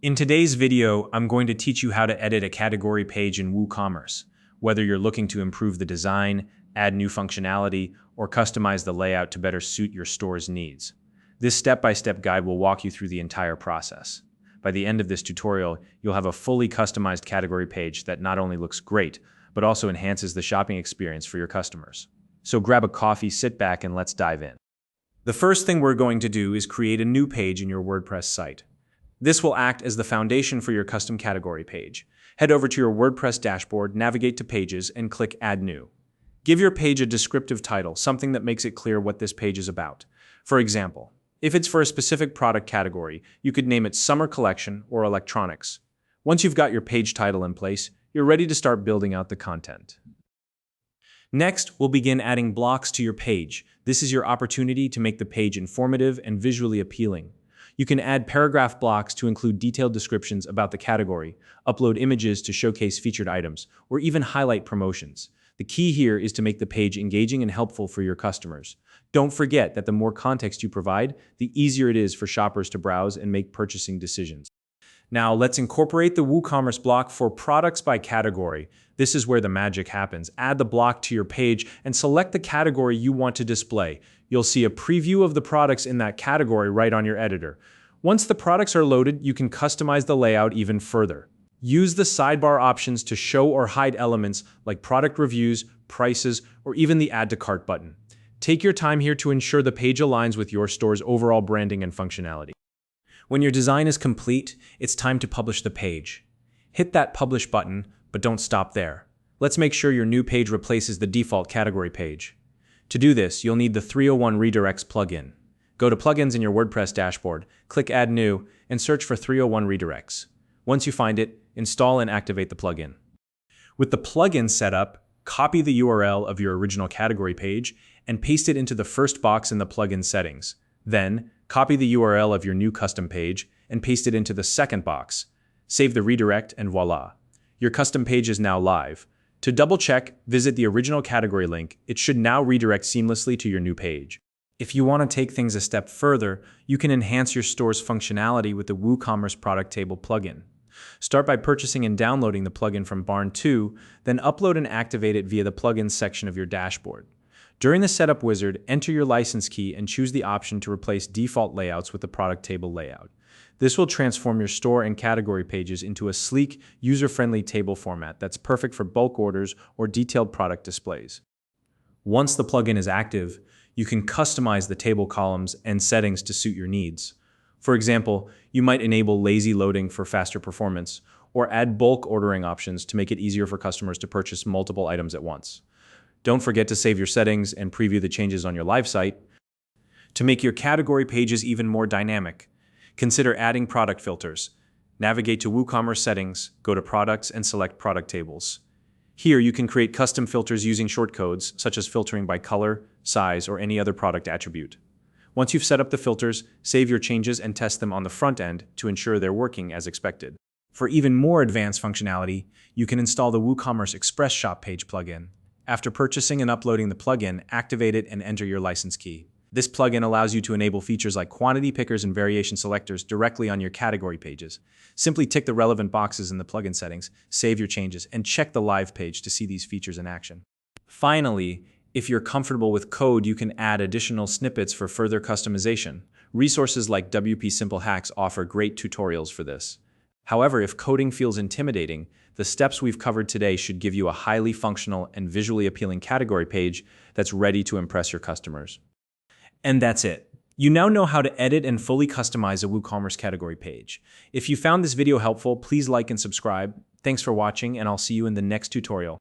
In today's video, I'm going to teach you how to edit a category page in WooCommerce, whether you're looking to improve the design, add new functionality, or customize the layout to better suit your store's needs. This step-by-step guide will walk you through the entire process. By the end of this tutorial, you'll have a fully customized category page that not only looks great, but also enhances the shopping experience for your customers. So grab a coffee, sit back, and let's dive in. The first thing we're going to do is create a new page in your WordPress site. This will act as the foundation for your custom category page. Head over to your WordPress dashboard, navigate to Pages, and click Add New. Give your page a descriptive title, something that makes it clear what this page is about. For example, if it's for a specific product category, you could name it Summer Collection or Electronics. Once you've got your page title in place, you're ready to start building out the content. Next, we'll begin adding blocks to your page. This is your opportunity to make the page informative and visually appealing. You can add paragraph blocks to include detailed descriptions about the category, upload images to showcase featured items, or even highlight promotions. The key here is to make the page engaging and helpful for your customers. Don't forget that the more context you provide, the easier it is for shoppers to browse and make purchasing decisions. Now, let's incorporate the WooCommerce block for products by category. This is where the magic happens. Add the block to your page and select the category you want to display. You'll see a preview of the products in that category right on your editor. Once the products are loaded, you can customize the layout even further. Use the sidebar options to show or hide elements like product reviews, prices, or even the Add to Cart button. Take your time here to ensure the page aligns with your store's overall branding and functionality. When your design is complete, it's time to publish the page. Hit that Publish button, but don't stop there. Let's make sure your new page replaces the default category page. To do this, you'll need the 301 Redirects plugin. Go to Plugins in your WordPress dashboard, click Add New, and search for 301 Redirects. Once you find it, install and activate the plugin. With the plugin set up, copy the URL of your original category page and paste it into the first box in the plugin settings. Then, copy the URL of your new custom page and paste it into the second box. Save the redirect and voila! Your custom page is now live. To double-check, visit the original category link. It should now redirect seamlessly to your new page. If you want to take things a step further, you can enhance your store's functionality with the WooCommerce product table plugin. Start by purchasing and downloading the plugin from Barn 2, then upload and activate it via the plugins section of your dashboard. During the setup wizard, enter your license key and choose the option to replace default layouts with the product table layout. This will transform your store and category pages into a sleek, user-friendly table format that's perfect for bulk orders or detailed product displays. Once the plugin is active, you can customize the table columns and settings to suit your needs. For example, you might enable lazy loading for faster performance, or add bulk ordering options to make it easier for customers to purchase multiple items at once. Don't forget to save your settings and preview the changes on your live site. To make your category pages even more dynamic, consider adding product filters. Navigate to WooCommerce settings, go to Products, and select Product Tables. Here you can create custom filters using shortcodes, such as filtering by color, size, or any other product attribute. Once you've set up the filters, save your changes and test them on the front end to ensure they're working as expected. For even more advanced functionality, you can install the WooCommerce Express Shop Page plugin. After purchasing and uploading the plugin, activate it and enter your license key. This plugin allows you to enable features like quantity pickers and variation selectors directly on your category pages. Simply tick the relevant boxes in the plugin settings, save your changes, and check the live page to see these features in action. Finally, if you're comfortable with code, you can add additional snippets for further customization. Resources like WP Simple Hacks offer great tutorials for this. However, if coding feels intimidating, the steps we've covered today should give you a highly functional and visually appealing category page that's ready to impress your customers. And that's it. You now know how to edit and fully customize a WooCommerce category page. If you found this video helpful, please like and subscribe. Thanks for watching, and I'll see you in the next tutorial.